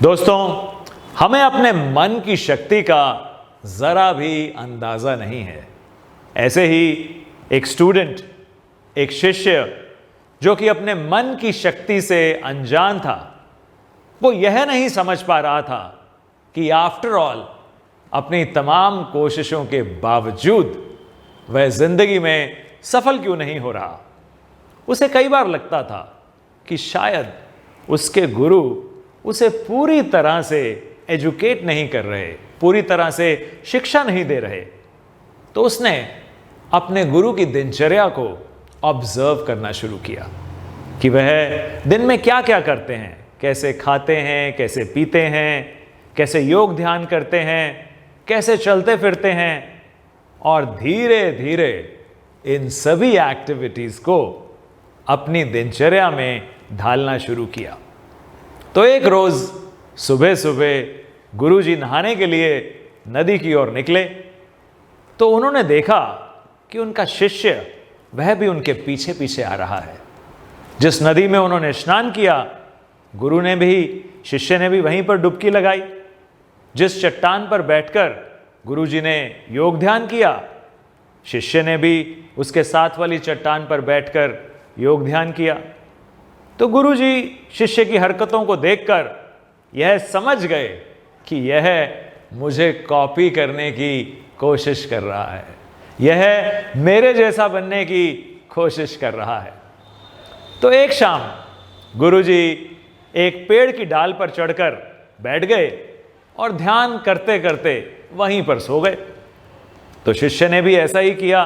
दोस्तों, हमें अपने मन की शक्ति का जरा भी अंदाजा नहीं है। ऐसे ही एक स्टूडेंट, एक शिष्य जो कि अपने मन की शक्ति से अनजान था, वो यह नहीं समझ पा रहा था कि आफ्टर ऑल अपनी तमाम कोशिशों के बावजूद वह जिंदगी में सफल क्यों नहीं हो रहा। उसे कई बार लगता था कि शायद उसके गुरु उसे पूरी तरह से एजुकेट नहीं कर रहे, पूरी तरह से शिक्षा नहीं दे रहे। तो उसने अपने गुरु की दिनचर्या को ऑब्जर्व करना शुरू किया कि वह दिन में क्या क्या करते हैं, कैसे खाते हैं, कैसे पीते हैं, कैसे योग ध्यान करते हैं, कैसे चलते फिरते हैं, और धीरे धीरे इन सभी एक्टिविटीज को अपनी दिनचर्या में ढालना शुरू किया। तो एक रोज सुबह सुबह गुरुजी नहाने के लिए नदी की ओर निकले तो उन्होंने देखा कि उनका शिष्य वह भी उनके पीछे पीछे आ रहा है। जिस नदी में उन्होंने स्नान किया, गुरु ने भी, शिष्य ने भी वहीं पर डुबकी लगाई। जिस चट्टान पर बैठकर गुरुजी ने योग ध्यान किया, शिष्य ने भी उसके साथ वाली चट्टान पर बैठकर योग ध्यान किया। तो गुरुजी शिष्य की हरकतों को देखकर यह समझ गए कि यह मुझे कॉपी करने की कोशिश कर रहा है, यह मेरे जैसा बनने की कोशिश कर रहा है। तो एक शाम गुरुजी एक पेड़ की डाल पर चढ़कर बैठ गए और ध्यान करते करते वहीं पर सो गए। तो शिष्य ने भी ऐसा ही किया,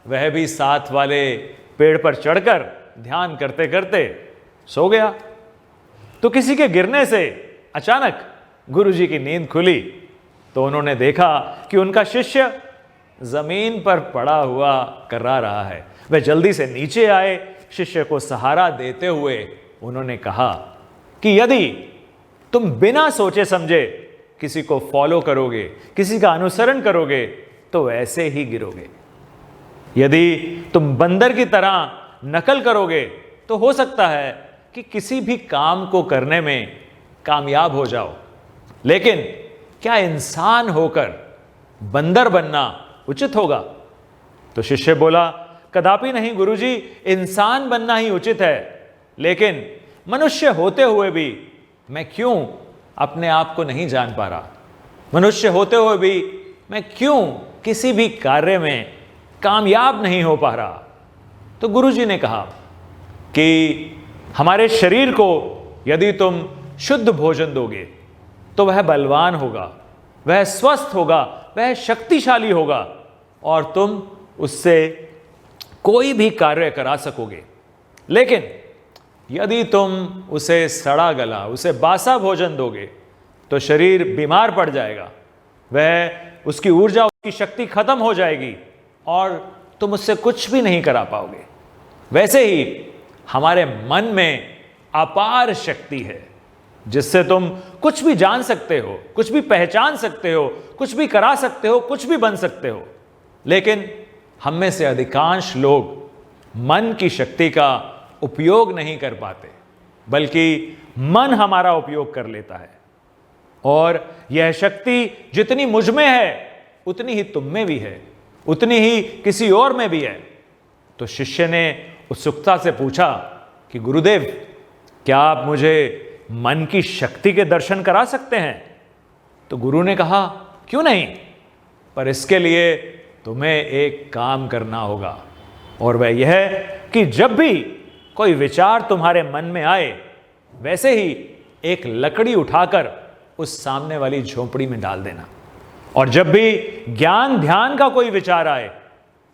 वह भी साथ वाले पेड़ पर चढ़कर ध्यान करते करते सो गया। तो किसी के गिरने से अचानक गुरुजी की नींद खुली तो उन्होंने देखा कि उनका शिष्य जमीन पर पड़ा हुआ कर्रा रहा है। वह जल्दी से नीचे आए, शिष्य को सहारा देते हुए उन्होंने कहा कि यदि तुम बिना सोचे समझे किसी को फॉलो करोगे, किसी का अनुसरण करोगे, तो ऐसे ही गिरोगे। यदि तुम बंदर की तरह नकल करोगे तो हो सकता है कि किसी भी काम को करने में कामयाब हो जाओ, लेकिन क्या इंसान होकर बंदर बनना उचित होगा? तो शिष्य बोला, कदापि नहीं गुरुजी, इंसान बनना ही उचित है, लेकिन मनुष्य होते हुए भी मैं क्यों अपने आप को नहीं जान पा रहा? मनुष्य होते हुए भी मैं क्यों किसी भी कार्य में कामयाब नहीं हो पा रहा? तो गुरुजी ने कहा कि हमारे शरीर को यदि तुम शुद्ध भोजन दोगे तो वह बलवान होगा, वह स्वस्थ होगा, वह शक्तिशाली होगा और तुम उससे कोई भी कार्य करा सकोगे। लेकिन यदि तुम उसे सड़ा गला, उसे बासा भोजन दोगे तो शरीर बीमार पड़ जाएगा, वह, उसकी ऊर्जा, उसकी शक्ति खत्म हो जाएगी और तुम उससे कुछ भी नहीं करा पाओगे। वैसे ही हमारे मन में अपार शक्ति है जिससे तुम कुछ भी जान सकते हो, कुछ भी पहचान सकते हो, कुछ भी करा सकते हो, कुछ भी बन सकते हो। लेकिन हम में से अधिकांश लोग मन की शक्ति का उपयोग नहीं कर पाते, बल्कि मन हमारा उपयोग कर लेता है। और यह शक्ति जितनी मुझ में है उतनी ही तुम में भी है, उतनी ही किसी और में भी है। तो शिष्य ने उत्सुकता से पूछा कि गुरुदेव, क्या आप मुझे मन की शक्ति के दर्शन करा सकते हैं? तो गुरु ने कहा, क्यों नहीं, पर इसके लिए तुम्हें एक काम करना होगा, और वह यह है कि जब भी कोई विचार तुम्हारे मन में आए, वैसे ही एक लकड़ी उठाकर उस सामने वाली झोंपड़ी में डाल देना, और जब भी ज्ञान ध्यान का कोई विचार आए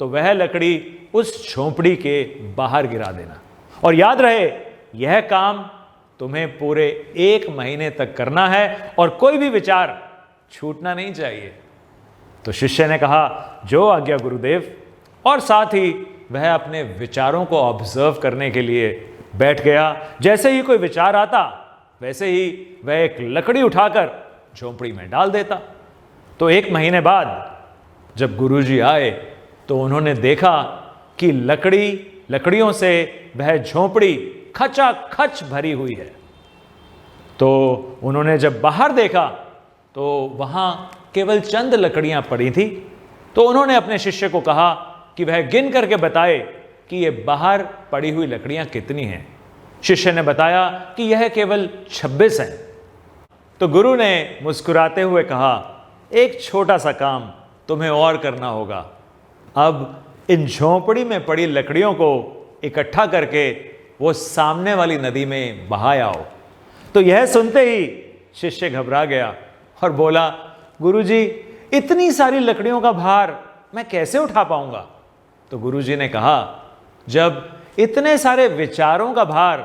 तो वह लकड़ी उस झोंपड़ी के बाहर गिरा देना। और याद रहे, यह काम तुम्हें पूरे 1 महीने तक करना है और कोई भी विचार छूटना नहीं चाहिए। तो शिष्य ने कहा, जो आज्ञा गुरुदेव, और साथ ही वह अपने विचारों को ऑब्जर्व करने के लिए बैठ गया। जैसे ही कोई विचार आता, वैसे ही वह एक लकड़ी उठाकर झोंपड़ी में डाल देता। तो 1 महीने बाद जब गुरुजी आए तो उन्होंने देखा कि लकड़ियों से वह झोंपड़ी खचाखच भरी हुई है। तो उन्होंने जब बाहर देखा तो वहाँ केवल चंद लकड़ियाँ पड़ी थी। तो उन्होंने अपने शिष्य को कहा कि वह गिन करके बताए कि ये बाहर पड़ी हुई लकड़ियाँ कितनी हैं। शिष्य ने बताया कि यह केवल 26 हैं। तो गुरु ने मुस्कुराते हुए कहा, एक छोटा सा काम तुम्हें और करना होगा। अब इन झोंपड़ी में पड़ी लकड़ियों को इकट्ठा करके वो सामने वाली नदी में बहा आओ। तो यह सुनते ही शिष्य घबरा गया और बोला, गुरुजी, इतनी सारी लकड़ियों का भार मैं कैसे उठा पाऊंगा? तो गुरुजी ने कहा, जब इतने सारे विचारों का भार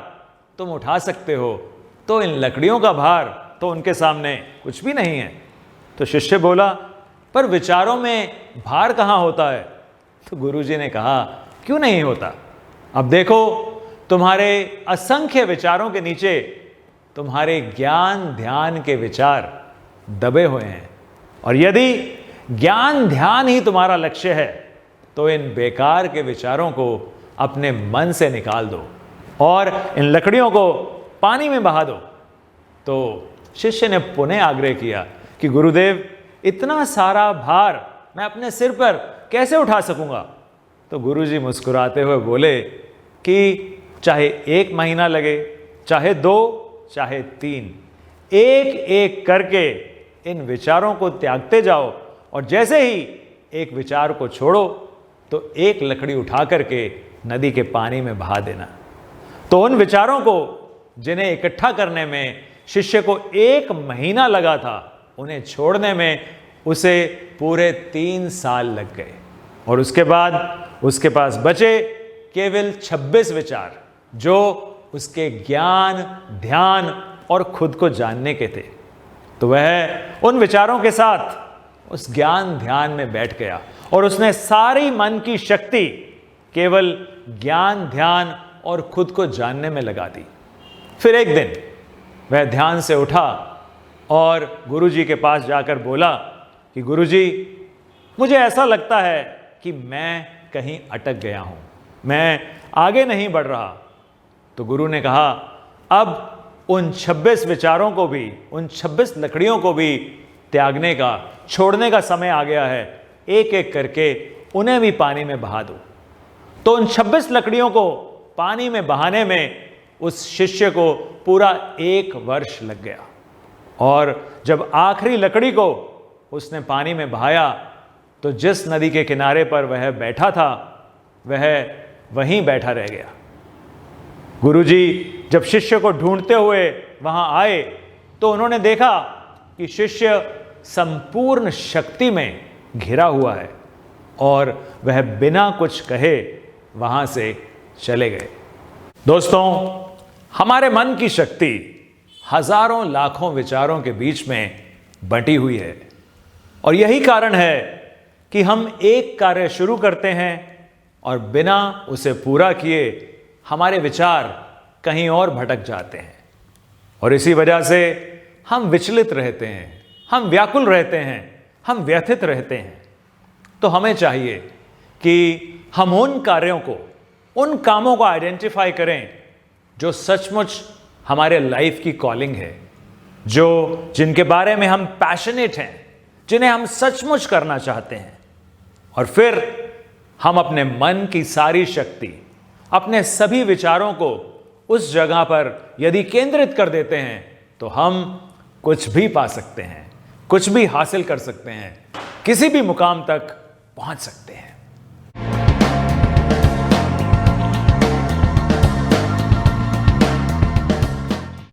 तुम उठा सकते हो तो इन लकड़ियों का भार तो उनके सामने कुछ भी नहीं है। तो शिष्य बोला, पर विचारों में भार कहाँ होता है? तो गुरुजी ने कहा, क्यों नहीं होता? अब देखो, तुम्हारे असंख्य विचारों के नीचे तुम्हारे ज्ञान ध्यान के विचार दबे हुए हैं। और यदि ज्ञान ध्यान ही तुम्हारा लक्ष्य है तो इन बेकार के विचारों को अपने मन से निकाल दो और इन लकड़ियों को पानी में बहा दो। तो शिष्य ने पुनः आग्रह किया कि गुरुदेव, इतना सारा भार मैं अपने सिर पर कैसे उठा सकूंगा? तो गुरुजी मुस्कुराते हुए बोले कि चाहे 1 महीना लगे, चाहे 2, चाहे 3, एक एक करके इन विचारों को त्यागते जाओ और जैसे ही एक विचार को छोड़ो तो एक लकड़ी उठा करके नदी के पानी में बहा देना। तो उन विचारों को जिन्हें इकट्ठा करने में शिष्य को 1 महीना लगा था, उन्हें छोड़ने में उसे पूरे 3 साल लग गए। और उसके बाद उसके पास बचे केवल 26 विचार जो उसके ज्ञान ध्यान और खुद को जानने के थे। तो वह उन विचारों के साथ उस ज्ञान ध्यान में बैठ गया और उसने सारी मन की शक्ति केवल ज्ञान ध्यान और खुद को जानने में लगा दी। फिर एक दिन वह ध्यान से उठा और गुरुजी के पास जाकर बोला कि गुरुजी, मुझे ऐसा लगता है कि मैं कहीं अटक गया हूं, मैं आगे नहीं बढ़ रहा। तो गुरु ने कहा, अब उन 26 विचारों को भी, उन 26 लकड़ियों को भी त्यागने का, छोड़ने का समय आ गया है। एक एक करके उन्हें भी पानी में बहा दो। तो उन 26 लकड़ियों को पानी में बहाने में उस शिष्य को पूरा 1 वर्ष लग गया। और जब आखिरी लकड़ी को उसने पानी में बहाया तो जिस नदी के किनारे पर वह बैठा था वह वहीं बैठा रह गया। गुरुजी जब शिष्य को ढूंढते हुए वहां आए तो उन्होंने देखा कि शिष्य संपूर्ण शक्ति में घिरा हुआ है और वह बिना कुछ कहे वहां से चले गए। दोस्तों, हमारे मन की शक्ति हजारों लाखों विचारों के बीच में बंटी हुई है और यही कारण है कि हम एक कार्य शुरू करते हैं और बिना उसे पूरा किए हमारे विचार कहीं और भटक जाते हैं और इसी वजह से हम विचलित रहते हैं, हम व्याकुल रहते हैं, हम व्यथित रहते हैं। तो हमें चाहिए कि हम उन कार्यों को, उन कामों को आइडेंटिफाई करें जो सचमुच हमारे लाइफ की कॉलिंग है, जिनके बारे में हम पैशनेट हैं, जिन्हें हम सचमुच करना चाहते हैं। और फिर हम अपने मन की सारी शक्ति, अपने सभी विचारों को उस जगह पर यदि केंद्रित कर देते हैं तो हम कुछ भी पा सकते हैं, कुछ भी हासिल कर सकते हैं, किसी भी मुकाम तक पहुंच सकते हैं।